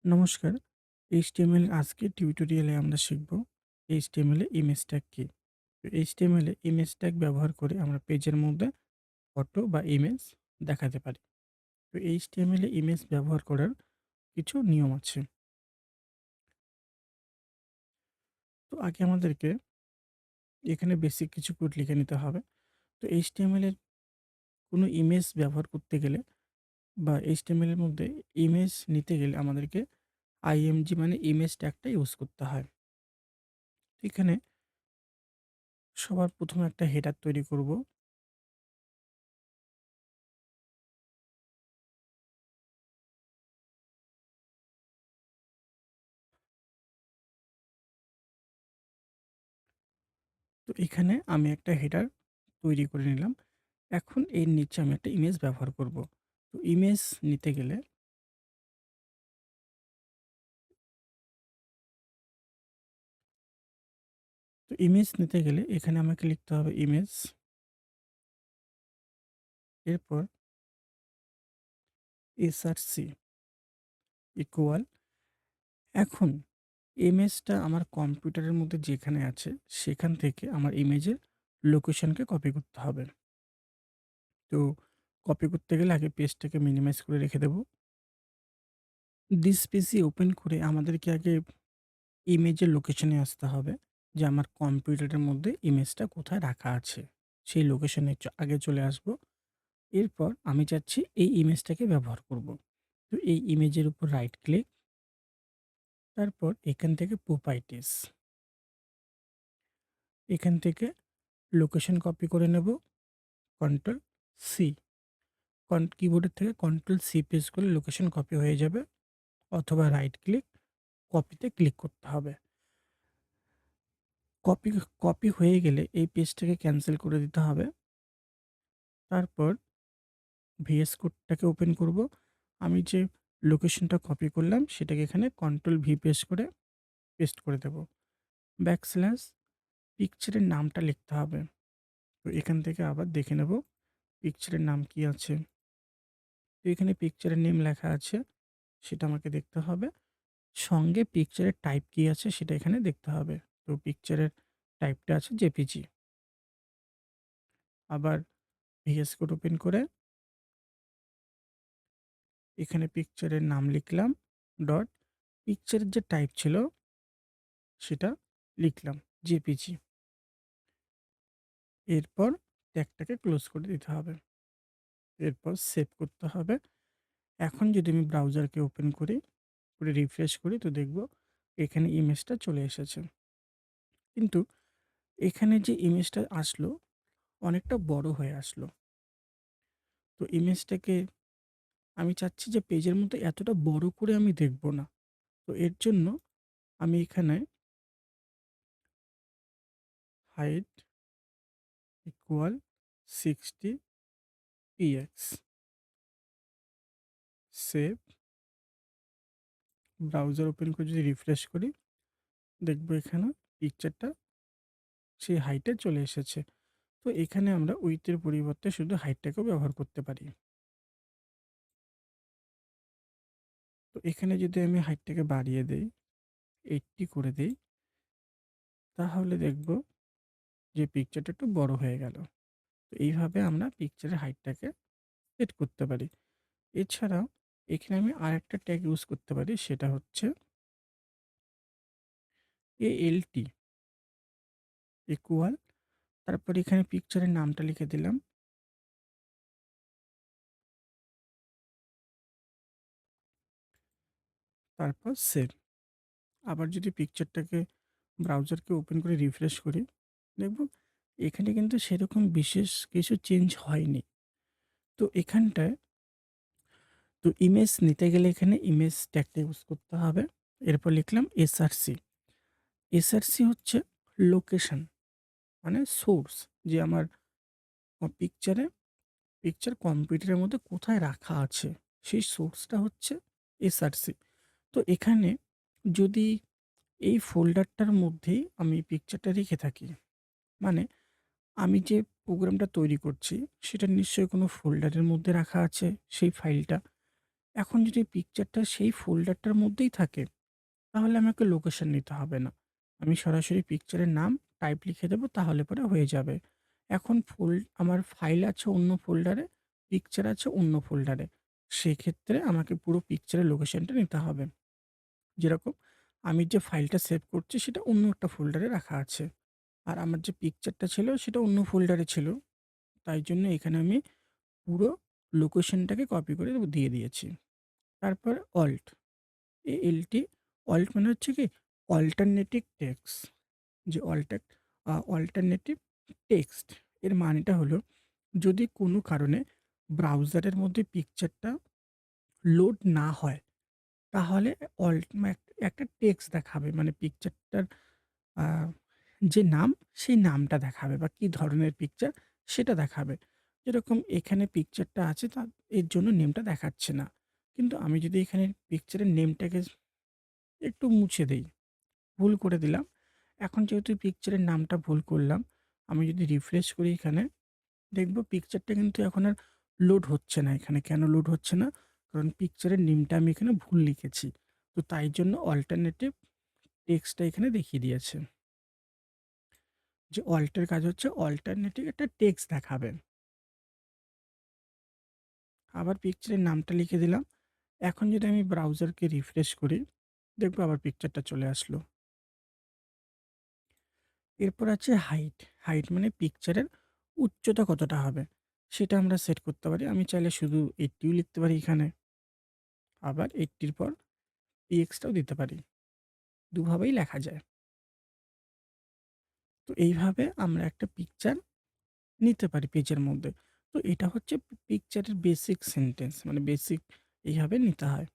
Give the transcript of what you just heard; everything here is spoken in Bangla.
নমস্কার। HTML আজকের টিউটোরিয়ালে আমরা শিখব HTML এ ইমেজ ট্যাগ কি? তো HTML এ ইমেজ ট্যাগ ব্যবহার করে আমরা পেজের মধ্যে ফটো বা ইমেজ দেখাতে পারি। তো HTML এ ইমেজ ব্যবহার করার কিছু নিয়ম আছে। তো আগে আমাদেরকে এখানে বেসিক কিছু কোড লিখে নিতে হবে। তো HTML এর কোনো ইমেজ ব্যবহার করতে গেলে বা HTML এর মধ্যে ইমেজ নিতে গেলে আমাদেরকে IMG মানে ইমেজ ট্যাগটা ইউজ করতে হয়। এখানে সবার ১ম এ একটা হেডার তৈরি করব। তো এখানে আমি একটা হেডার তৈরি করে নিলাম। এখন এর নিচে আমি একটা ইমেজ ব্যবহার করব। তো ইমেজ নিতে গেলে এখানে আমাকে লিখতে হবে ইমেজ। এরপর src ইকুয়াল। এখন ইমেজটা আমার কম্পিউটারের মধ্যে যেখানে আছে সেখান থেকে আমার ইমেজের লোকেশনকে কপি করতে হবে। তো কপি করতে গেলে আগে পেজটাকে মিনিমাইজ করে রেখে দেব। দিস পিসি ওপেন করে আমাদেরকে আগে ইমেজের লোকেশনে আসতে হবে যে আমার কম্পিউটারের মধ্যে ইমেজটা কোথায় রাখা আছে। সেই লোকেশনে আগে চলে আসব। এরপর আমি চাচ্ছি এই ইমেজটাকে ব্যবহার করব। তো এই ইমেজের উপর রাইট ক্লিক, তারপর এখান থেকে প্রপার্টিস, এখান থেকে লোকেশন কপি করে নেব, কন্ট্রোল সি। কিবোর্ডের থেকে কন্ট্রোল সি প্রেস করলে লোকেশন কপি হয়ে যাবে, অথবা রাইট ক্লিক কপিতে ক্লিক করতে হবে। কপি কপি হয়ে গেলে এই পেজটাকে ক্যান্সেল করে দিতে হবে। তারপর ভিএস কোডটাকে ওপেন করব। আমি যে লোকেশনটা কপি করলাম সেটাকে এখানে কন্ট্রোল ভি প্রেস করে পেস্ট করে দেব। ব্যাকস্ল্যাশ পিকচারের নামটা লিখতে হবে। তো এখান থেকে আবার দেখে নেব পিকচারের নাম কি আছে। তো এখানে পিকচারের নেম লেখা আছে, সেটা আমাকে দেখতে হবে। সঙ্গে পিকচারের টাইপ কি আছে সেটা এখানে দেখতে হবে। তো পিকচারের টাইপটা আছে জেপিজি। আবার ভিএস কোড ওপেন করে এখানে পিকচারের নাম লিখলাম, ডট পিকচারের যে টাইপ ছিল সেটা লিখলাম জেপিজি। এরপর ট্যাগটাকে ক্লোজ করে দিতে হবে। এরপর সেভ করতে হবে। এখন যদি আমি ব্রাউজারকে ওপেন করি, করে রিফ্রেশ করি, তো দেখব এখানে ইমেজটা চলে এসেছে। কিন্তু এখানে যে ইমেজটা আসলো অনেকটা বড় হয়ে আসলো। তো ইমেজটাকে আমি চাচ্ছি যে পেজের মধ্যে এতটা বড় করে আমি দেখব না। তো এর জন্য আমি এখানে height equal 60 px, save. Browser open করে যদি রিফ্রেশ করি, দেখব এখানে পিকচারটা সেই হাইটে চলে এসেছে। তো এখানে আমরা উইথের পরিবর্তে শুধু হাইটটাকেও ব্যবহার করতে পারি। তো এখানে যদি আমি হাইটটাকে বাড়িয়ে দেই, 80 করে দেই, তাহলে দেখব যে পিকচারটা একটু বড় হয়ে গেল। তো এইভাবে আমরা পিকচারের হাইটটাকে সেট করতে পারি। এছাড়াও এখানে আমি আরেকটা ট্যাগ ইউজ করতে পারি, সেটা হচ্ছে ALT ইকুয়াল। তারপর এখানে পিকচারের নামটা লিখে দিলাম। তারপর সেভ। আবার যদি পিকচারটাকে ব্রাউজারকে ওপেন করে রিফ্রেশ করি, দেখব এখানে কিন্তু সেরকম বিশেষ কিছু চেঞ্জ হয়নি। তো এখানটায় তো ইমেজ নিতে গেলে এখানে ইমেজ ট্যাগটা ইউজ করতে হবে। এরপর লিখলাম এসআরসি। এসআরসি হচ্ছে লোকেশন, মানে সোর্স, যে আমার পিকচার কম্পিউটারের মধ্যে কোথায় রাখা আছে সেই সোর্সটা হচ্ছে এসআরসি। তো এখানে যদি এই ফোল্ডারটার মধ্যেই আমি পিকচারটা রেখে থাকি, মানে আমি যে প্রোগ্রামটা তৈরি করছি সেটা নিশ্চয়ই কোনো ফোল্ডারের মধ্যে রাখা আছে সেই ফাইলটা। এখন যদি পিকচারটা সেই ফোল্ডারটার মধ্যেই থাকে, তাহলে আমাকে লোকেশন নিতে হবে না। আমি সরাসরি পিকচারের নাম টাইপ লিখে দেব, তাহলে পরে হয়ে যাবে। এখন আমার ফাইল আছে অন্য ফোল্ডারে, পিকচার আছে অন্য ফোল্ডারে। সেক্ষেত্রে আমাকে পুরো পিকচারের লোকেশনটা নিতে হবে। যেরকম আমি যে ফাইলটা সেভ করছি সেটা অন্য একটা ফোল্ডারে রাখা আছে। আর আমার যে পিকচারটা ছিল সেটা অন্য ফোল্ডারে ছিল। তাই জন্য এখানে আমি পুরো লোকেশনটাকে কপি করে দিয়ে দিয়েছি। তারপর অল্ট, এএলটি, অল্ট মানে হচ্ছে কি অল্টারনেটিভ টেক্সট। যে অল্টারনেটিভ টেক্সট এর মানেটা হলো, যদি কোনো কারণে ব্রাউজারের মধ্যে পিকচারটা লোড না হয়, তাহলে একটা টেক্সট দেখাবে। মানে পিকচারটার আ যে নাম, সেই নামটা দেখাবে বা কি ধরনের পিকচার সেটা দেখাবে। যেরকম এখানে পিকচারটা আছে, এর জন্য নেমটা দেখাচ্ছে না। কিন্তু আমি যদি এখানে পিকচারের নেমটাকে একটু মুছে দেই, ভুল করে দিলাম। এখন যেহেতু পিকচারের নামটা ভুল করলাম, আমি যদি রিফ্রেশ করি এখানে, দেখব পিকচারটা কিন্তু এখন আর লোড হচ্ছে না এখানে। কেন লোড হচ্ছে না? কারণ পিকচারের নেমটা আমি এখানে ভুল লিখেছি। তো তাই জন্য অল্টারনেটিভ টেক্সটটা এখানে দেখিয়ে দিয়েছে। যে অল্টের কাজ হচ্ছে অল্টারনেটিভ একটা টেক্সট দেখাবে। আবার পিকচারের নামটা লিখে দিলাম। এখন যদি আমি ব্রাউজারকে রিফ্রেশ করি, দেখব আবার পিকচারটা চলে আসলো। এরপর আছে হাইট। হাইট মানে পিকচারের উচ্চতা কতটা হবে, সেটা আমরা সেট করতে পারি। আমি চাইলে শুধু 80 ও লিখতে পারি এখানে। আবার 80 এর পর পিএক্সটাও দিতে পারি। দুভাবেই লেখা যায়। তো এইভাবে আমরা একটা পিকচার নিতে পারি পেজের মধ্যে। তো এটা হচ্ছে পিকচারের বেসিক সেন্টেন্স, মানে বেসিক এইভাবে নিতে হয়।